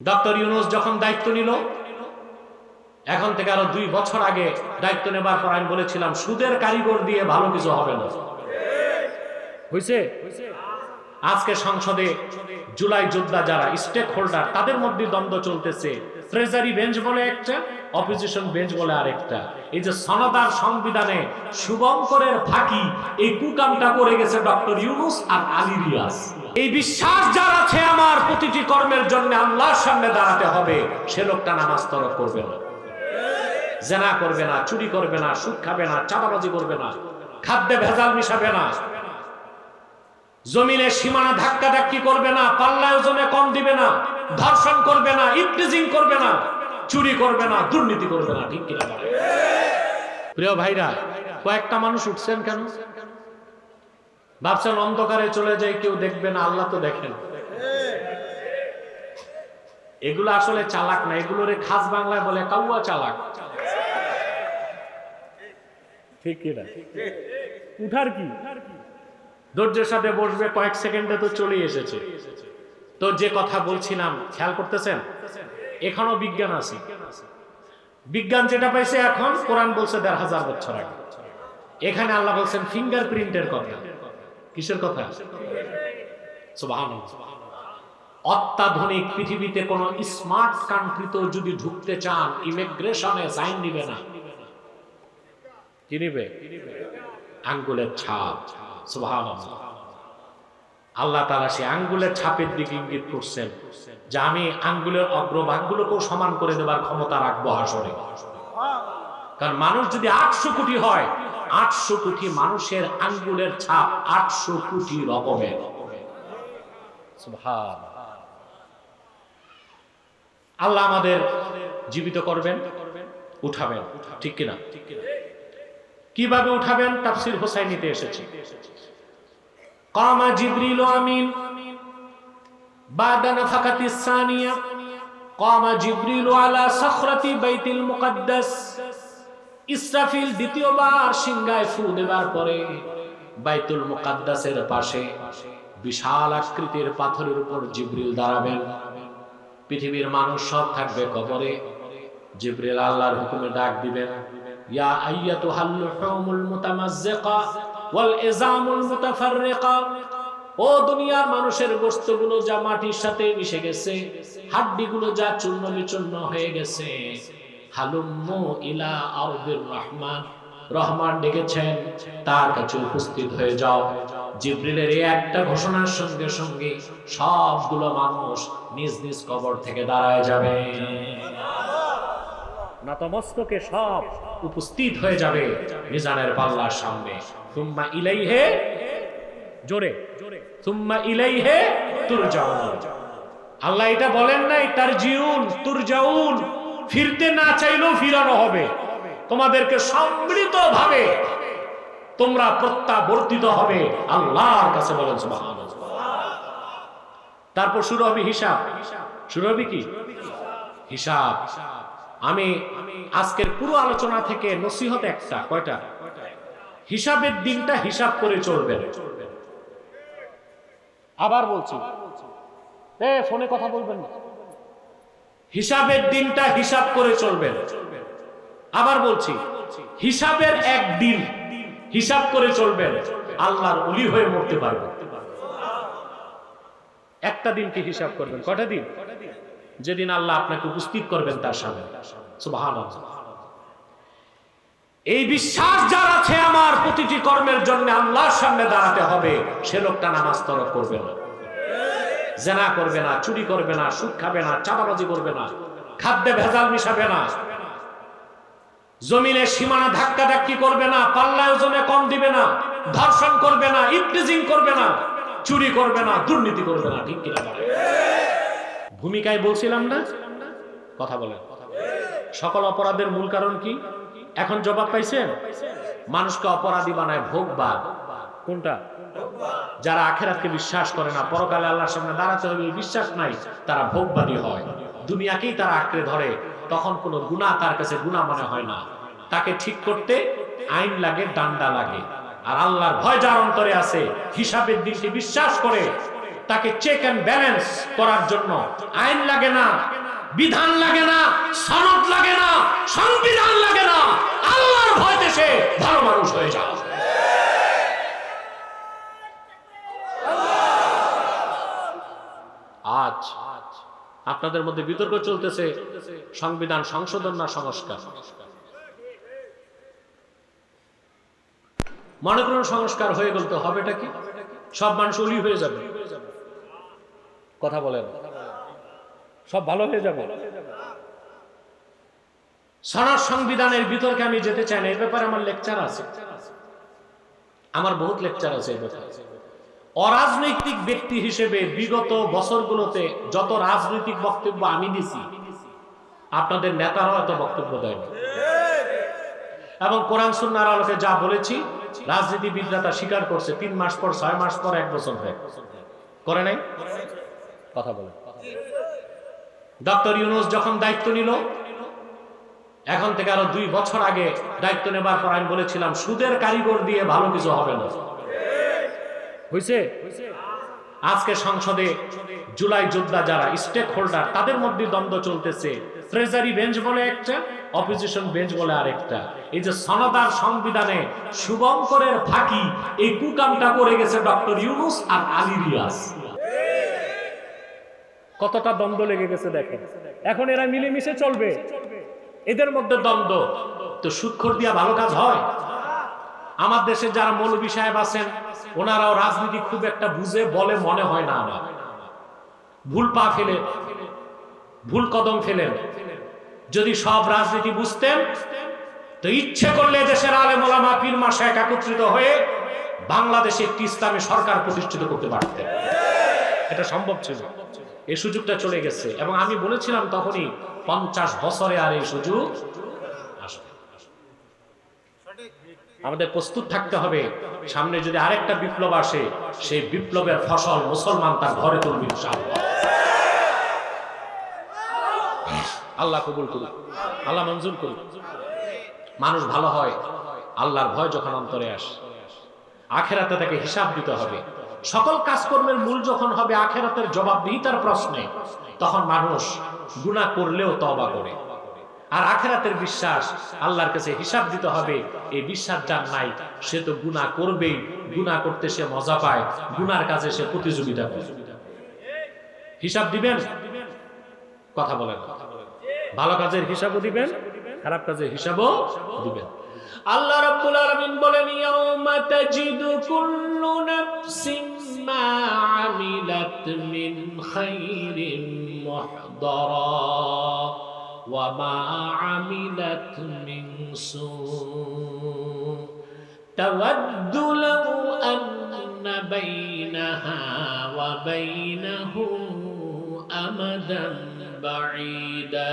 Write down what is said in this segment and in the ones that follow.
Doctor Yunus যখন দায়িত্ব নিল, এখন থেকে আরো 2 বছর আগে দায়িত্ব নেবার পর আমি বলেছিলাম সুদের কারিগর দিয়ে ভালো কিছু হবে না। হয়েছে? আজকে সংসদে জুলাই যোদ্ধা যারা স্টেক হোল্ডার, তাদের মধ্যে দ্বন্দ্ব চলতেছে। ট্রেজারি বেঞ্চ বলে একটা, অপোজিশন বেঞ্চ বলে আরেকটা। এই যে সনদার সংবিধানে শুভঙ্করের ফাঁকি, এই কুকামটা করে গেছে ডক্টর ইউনূস আর আলী রিয়াজ। এই বিশ্বাস যার আছে আমার প্রতিটি কর্মের জন্য আল্লাহর সামনে দাঁড়াতে হবে, সে লোকটা নামাজ তরক করবে না, জেনা করবে না, চুরি করবে না, সুদ খাবে না, চাঁদাবাজি করবে না, খাদ্যে ভেজাল মিশাবে না, জমিনে সীমানা ধাক্কা ধাক্কি করবে না, পাল্লা ওজনে কম দিবে না, ধর্ষণ করবে না, ইফটিজিং করবে না, চুরি করবে না, দুর্নীতি করবে না। ঠিক কিনা? প্রিয় ভাইরা, কয়েকটা মানুষ উঠছেন কেন? ভাবছেন অন্ধকারে চলে যায়, কেউ দেখবে না, আল্লাহ তো দেখেন। এগুলো আসলে চালাক না, এগুলোরে খাস বাংলায় বলে কাউয়া চালাক। ঠিক কিনা? উঠার কি ধৈর্যের সাথে বসবে, কয়েক সেকেন্ডে তো চলে এসেছে। তো যে কথা বলছিলাম খেয়াল করতেছেন, এখনো বিজ্ঞান আছে। বিজ্ঞান যেটা পাইছে এখন, কোরআন বলছে ১৫০০ বছর আগে। এখানে আল্লাহ বলছেন ফিঙ্গারপ্রিন্টের কথা। কিসের কথা? সুবহানাল্লাহ। অত্যাধুনিক পৃথিবীতে কোন স্মার্ট কান্ট্রিতে যদি ঢুকতে চান, ইমিগ্রেশনে সাইন নিবে না। কি নিবে? আঙ্গুলের ছাপ। সুবহানাল্লাহ। আল্লাহ তাআলা সেই আঙ্গুলের ছাপের দিকে ইঙ্গিত করছেন যে আমি আঙ্গুলের অগ্রভাগগুলোকেও সমান করে দেবার ক্ষমতা রাখবো হাসরে। কারণ মানুষ যদি 800 কোটি হয়, 800 কোটি মানুষের আঙ্গুলের ছাপ 800 কোটি রকমের। সুবহানাল্লাহ। আল্লাহ আমাদের জীবিত করবেন, উঠাবেন। ঠিক কিনা? কিভাবে উঠাবেন? তাফসীর হোসাইনিতে এসেছে। কামা জিবরিল আমিন বাদা নাফাকাতিস সানিয়া, কামা জিবরিল আলা সাখরাতি বাইতুল মুকদ্দাস। ইসরাফিল দ্বিতীয়বার সিংহায় ফু দেবার পরে বাইতুল মুকদ্দাসের পাশে বিশাল আকৃতির পাথরের উপর জিবরিল দাঁড়াবেন। পৃথিবীর মানুষ সব থাকবে কবরে। জিবরিল আল্লাহর হুকুমে ডাক দিবেন, ইয়া আইয়াতুহাল লুহুমুল মুতামাজ্জিকা ওয়াল ইজামুল মুতাফাররিকা। ও দুনিয়ার মানুষের গোশতগুলো যা মাটির সাথে মিশে গেছে, হাড্ডিগুলো যা চূর্ণ বিচূর্ণ হয়ে গেছে, হালুম্মু ইলা আরদির রহমান। রহমান ডেকেছেন, তার কাছে উপস্থিত হয়ে যাও। জিবরিলের এই একটা ঘোষণার সঙ্গে সঙ্গে সবগুলো মানুষ নিজ নিজ কবর থেকে দাঁড়ায় যাবে, নতমস্তকে সব উপস্থিত হয়ে যাবে মিজানের পাল্লার সামনে। সুম্মা ইলাইহি, জোরে সুম্মা ইলাইহি তুরজাউন। আল্লাহ এটা বলেন নাই তারজিউন, তুরজাউন, ফিরতে না চাইলেও ফিরানো হবে। তোমাদেরকে সম্মিলিত ভাবে তোমরা প্রত্যাবর্তিত হবে আল্লাহর কাছে। বলেন সুবহানাল্লাহ। তারপর শুরু হবে হিসাব। শুরু হবে কি? হিসাব। আমি আজকের পুরো আলোচনা থেকে নসিহত একটা, কয়টা? হিসাবের দিনটা হিসাব করে চলবেন। আবার বলছি, ফোনে কথা বলবেন না। হিসাবের দিনটা হিসাব করে চলবেন। আবার বলছি, হিসাবের একদিন হিসাব করে চলবেন, আল্লাহর ওলি হয়ে মরতে পারবেন। একটা দিনকে হিসাব করবেন। কয়টা দিন? যেদিন আল্লাহ আপনাকে উপস্থিত করবেন তার সামনে। সুবহানাল্লাহ। এই বিশ্বাস যার আছে আমার প্রতিটি কর্মের জন্য আল্লাহর সামনে দাঁড়াতে হবে, সে লোকটা নামাজ তরক করবে না, জেনা করবে না, চুরি করবে না, সুদ খাবে না, চাঁদাবাজি করবে না, খাদ্যে ভেজাল মিশাবে না, জমিনে সীমানা ধাক্কা ধাক্কি করবে না, পাল্লা ওজনে কম দিবে না, ধর্ষণ করবে না, ইফটিজিং করবে না, চুরি করবে না, দুর্নীতি করবে না। ঠিক কিনা? ভূমিকায় বলছিলাম না? কথা বলেন। সকল অপরাধের মূল কারণ কি? এখন জবাব পাইছেন? মানুষকে অপরাধী বানায় ভোগবাদ। কোনটা? যারা আখিরাতকে বিশ্বাস করে না, পরকালে আল্লাহর সামনে দাঁড়াতে হবে বিশ্বাস নাই, তারা ভোগবাদী হয়। দুনিয়াকেই তারা আঁকড়ে ধরে। তখন কোনো গুনাহ তার কাছে গুনাহ মনে হয় না। তাকে ঠিক করতে আইন লাগে, ডান্ডা লাগে। আর আল্লাহর ভয় যার অন্তরে আছে, হিসাবের দিনকে বিশ্বাস করে, তাকে চেক এন্ড ব্যালেন্স করার জন্য আইন লাগে না, বিধান লাগে না, সনদ লাগে না, সংবিধান লাগে না, আল্লাহর ভয়তে সে ভালো মানুষ হয়ে যায়। আজ আপনাদের মধ্যে বিতর্ক চলতেছে সংবিধান সংশোধন না সংস্কার। মনে করুন সংস্কার হয়ে গেল তো হবেটা কি? সব মানুষ অলি হয়ে যাবে, কথা বলেন, সব ভালো হয়ে যাবে। সনদ সংবিধানের বিতর্কে আমি যেতে চাই না, এই ব্যাপারে আমার লেকচার আছে, আমার বহুত লেকচার আছে এই ব্যাপারে। অরাজনৈতিক ব্যক্তি হিসেবে বিগত বছরগুলোতে যত রাজনৈতিক বক্তব্য আমি দিছি, আপনাদের নেতারা এত বক্তব্য দেয়নি, এবং কোরআন সুন্নাহর আলোকে যা বলেছি রাজনীতিবিদরা তা স্বীকার করছে। 3 মাস পর, 6 মাস পর, 1 বছর পর করে নাই, কথা বলে। ডক্টর ইউনূস যখন দায়িত্ব নিল, এখন থেকে আরো 2 বছর আগে দায়িত্ব নেবার পর আমি বলেছিলাম সুদের কারিগর দিয়ে ভালো কিছু হবে না, হয়েছে? আজকে সংসদে জুলাই যোদ্ধা যারা স্টেক হোল্ডার, তাদের মধ্যে দ্বন্দ্ব চলতেছে। ট্রেজারি বেঞ্চ বলে একটা, অপোজিশন বেঞ্চ বলে আরেকটা। এই যে সনদ আর সংবিধানে শুভঙ্করের ফাঁকি, এই কুকামটা করে গেছে ডক্টর ইউনূস আর আলী রিয়াজ। কতটা দ্বন্দ্ব লেগে গেছে দেখেন। এখন এরা মিলেমিশে চলবে, এদের মধ্যে দ্বন্দ্ব। তো সুদখোর দিয়া ভালো কাজ হয়? আমার দেশে যারা মৌলভী সাহেব আছেন, ওনারাও রাজনীতি খুব একটা বুঝে বলে মনে হয় না। আমার ভুল পা ফেলে, ভুল কদম ফেলেন। যদি সব রাজনীতি বুঝতেন তো ইচ্ছে করলে দেশের আলেম ওলামা পীর মাশায়েখ একত্রিত হয়ে বাংলাদেশে একটি ইসলামী সরকার প্রতিষ্ঠিত করতে পারতেন। এটা সম্ভব ছিল, এই সুযোগটা চলে গেছে। এবং আমি বলেছিলাম তখনই 50 বছরে আর এই সুযোগ আসবে। আমাদের প্রস্তুত থাকতে হবে, সামনে যদি আরেকটা বিপ্লব আসে, সেই বিপ্লবের ফসল মুসলমান তার ঘরে তুলবে ইনশাআল্লাহ। আল্লাহ কবুল করুন, আল্লাহ মঞ্জুর করুন। মানুষ ভালো হয় আল্লাহর ভয় যখন অন্তরে আসে। আখেরাতে তাকে হিসাব দিতে হবে। সকল কাজকর্মের মূল যখন হবে আখেরাতের জবাবদিহিতার প্রশ্নে, তখন মানুষ গুনাহ করলেও তওবা করে। আর আখেরাতের বিশ্বাস, আল্লাহর কাছে হিসাব দিতে হবে, এই বিশ্বাস যার নাই সে তো গুনাহ করবেই। গুনাহ করতে সে মজা পায়, গুনার কাজে সে প্রতিযোগিতা করে। হিসাব দিবেন, কথা বলেন, ভালো কাজের হিসাবও দিবেন, খারাপ কাজের হিসাবও দিবেন। আল্লাহ রাব্বুল আলামিন বলেন, ইয়াউমা তাজিদু কুল্লু নাফসিন মা আমিলাত মিন খাইরিন মুহদারা ওয়া মা আমিলাত মিন সু তাওয়াদ্দু লাউ আন্না বাইনাহা ওয়া বাইনাহু আমাদান বাঈদা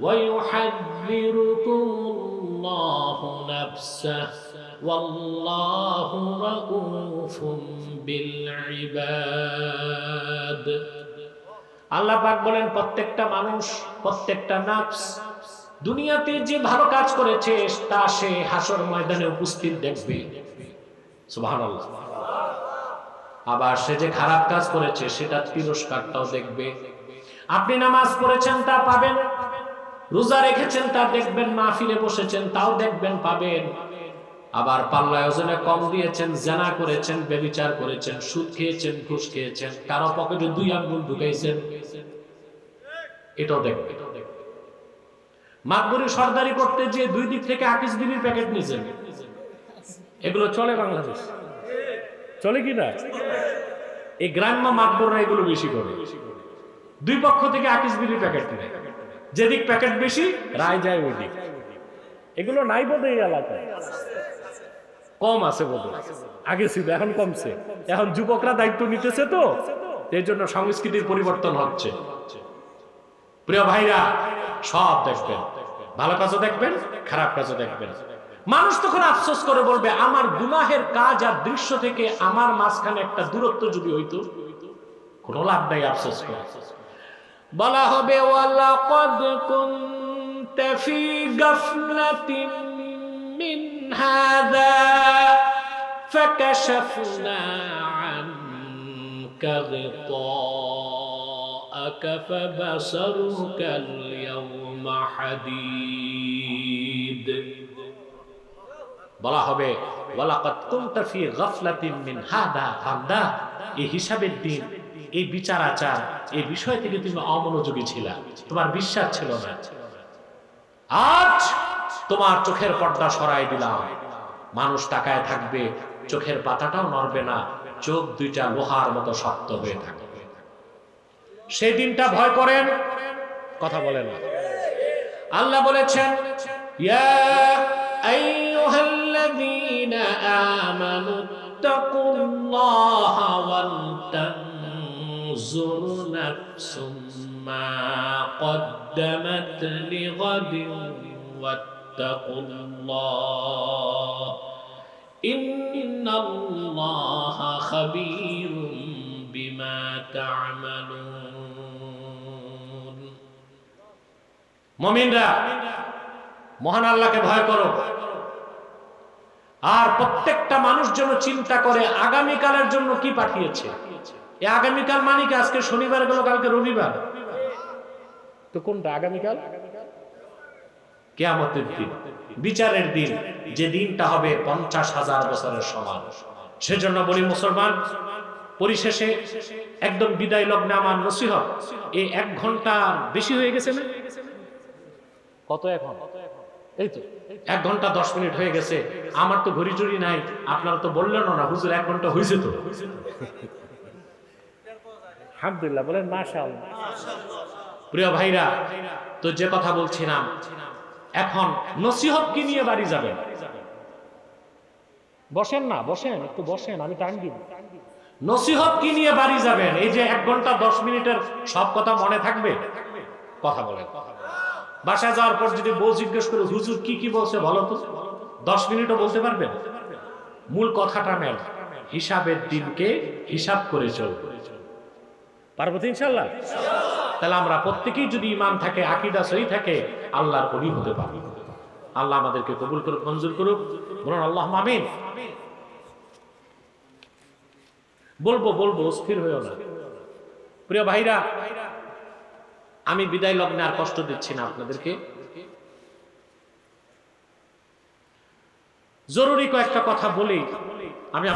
ويحذركم الله نفسه والله رؤوف بالعباد। আল্লাহ পাক বলেন প্রত্যেকটা মানুষ, প্রত্যেকটা নফস দুনিয়াতে যে ভালো কাজ করেছে তা সে হাসর ময়দানে উপস্থিত দেখবে, সুবহানাল্লাহ। আবার সে যে খারাপ কাজ করেছে সেটা তিরস্কারটাও দেখবে। আপনি নামাজ পড়েছেন তা পাবেন, রোজা রেখেছেন তা দেখবেন, মাহফিলে বসেছেন তাও দেখবেন, পাবেন। আবার পাল্লায় ওজনে কম দিয়েছেন, জিনা করেছেন, ব্যভিচার করেছেন, সুদ খেয়েছেন, ঘুষ খেয়েছেন, কারো পকেটে 2 আঙ্গুল ঢুকাইছেন, এটাও দেখবেন। মাতবরি সরদারি করতে যে 2 দিক থেকে আকিস বিড়ির প্যাকেট নিয়েছেন, এগুলো চলে বাংলাদেশ, চলে কি না? এই গ্রাম্য মাতবররা এগুলো বেশি করে, 2 পক্ষ থেকে আকিস বিড়ির প্যাকেট নেয়, যেদিক প্যাকেট বেশি রায় যায় ওই দিক। এগুলো নাই বোধ এই এলাকায়, কম আছে বোধ, আগে ছিল এখন কমছে। এখন যুবকরা দায়িত্ব নিতেছে, তো এই জন্য সংস্কৃতির পরিবর্তন হচ্ছে। প্রিয় ভাইরা, সব দেখবেন, ভালো কাজও দেখবেন, খারাপ কাজও দেখবেন। মানুষ তখন আফসোস করে বলবে, আমার গুনাহের কাজ আর দৃশ্য থেকে আমার মাঝখানে একটা দূরত্ব যদি হইতো। কোনো লাভ নাই আফসোস করে। বলা হবে, ওয়ালাকাদ কুনতা ফি গাফলাতিন মিন হাযা ফাকাশাফনা غطاءك فبصرك اليوم حديد বলা হবে ওয়ালাকাদ কুনতা ফি গাফলাতিন মিন হাদা বান্দা, এই হিসাবের দিন, এই বিচার আচার, এই বিষয় থেকে তুমি অমনোযোগী ছিলা, তোমার বিশ্বাস ছিল না। আজ তোমার চোখের পর্দা সরাই দিলাম, মানুষ তাকায় থাকবে, চোখের পাতাটাও নড়বে না, চোখ দুইটা লোহার মতো শক্ত হয়ে থাকবে। সেই দিনটা ভয় করেন, কথা বলেন না। আল্লাহ বলেছেন ইয়া আইয়ুহাল্লাযীনা আমানু তাকুল্লাহা ওয়াল তানজুর নাফসুম মা কদ্দামাত লিগাদিন ওয়াত্তাকুল্লাহ ইন্নাল্লাহা খাবীরুম বিমা তা'মালুন। মুমিনরা, মহান আল্লাহকে ভয় করো, আর প্রত্যেকটা মানুষ যেন চিন্তা করে আগামীকালের জন্য কি পাঠিয়েছে। এই আগামীকাল মানে কি আজকে শনিবার গেল, কালকে রবিবার, তো কোনটা আগামীকাল? কিয়ামতের দিন, বিচারের দিন, যে দিনটা হবে 50,000 বছরের সমান। সেজন্য বলি মুসলমান, পরিশেষে একদম বিদায় লগ্নে আমার নসিহত, এই 1 ঘন্টা বেশি হয়ে গেছে না? কত এখন? এই তো 1 ঘন্টা 10 মিনিট হয়ে গেছে। আমার তো ঘড়ি চুরি নাই, আপনারা তো বললেন না হুজুর 1 ঘন্টা হয়েছে তো। আলহামদুলিল্লাহ বলেন মাশাআল্লাহ। প্রিয় ভাইরা, তো যে কথা বলছিলাম, এখন নসিহত কি নিয়ে বাড়ি যাবেন? বসেন না, বসেন, একটু বসেন, আমি টাইম দিব। নসিহত কি নিয়ে বাড়ি যাবেন? এই যে 1 ঘন্টা 10 মিনিটের সব কথা মনে থাকবে? কথা বলেন। বাসায় যাওয়ার পর যদি বউ জিজ্ঞেস করে হুজুর কি কি বলছে বলো তো, 10 মিনিটও বলতে পারবেন? মূল কথাটা মেল, হিসাবের দিনকে হিসাব করে চলবে। পারবো তো ইনশাআল্লাহ? তাহলে আমরা প্রত্যেকেই যদি ঈমান থাকে, আকীদা সহি থাকে, আল্লাহর ওলি হতে পারি। আল্লাহ আমাদেরকে কবুল করুক, মঞ্জুর করুক, বলুন আল্লাহুম্মা আমিন। বলবো, অস্থির হইও না। প্রিয় ভাইরা, আমি বিদায় লগ্নে আর কষ্ট দিচ্ছি না আপনাদেরকে। জরুরি কয়েকটা কথা বলি আমি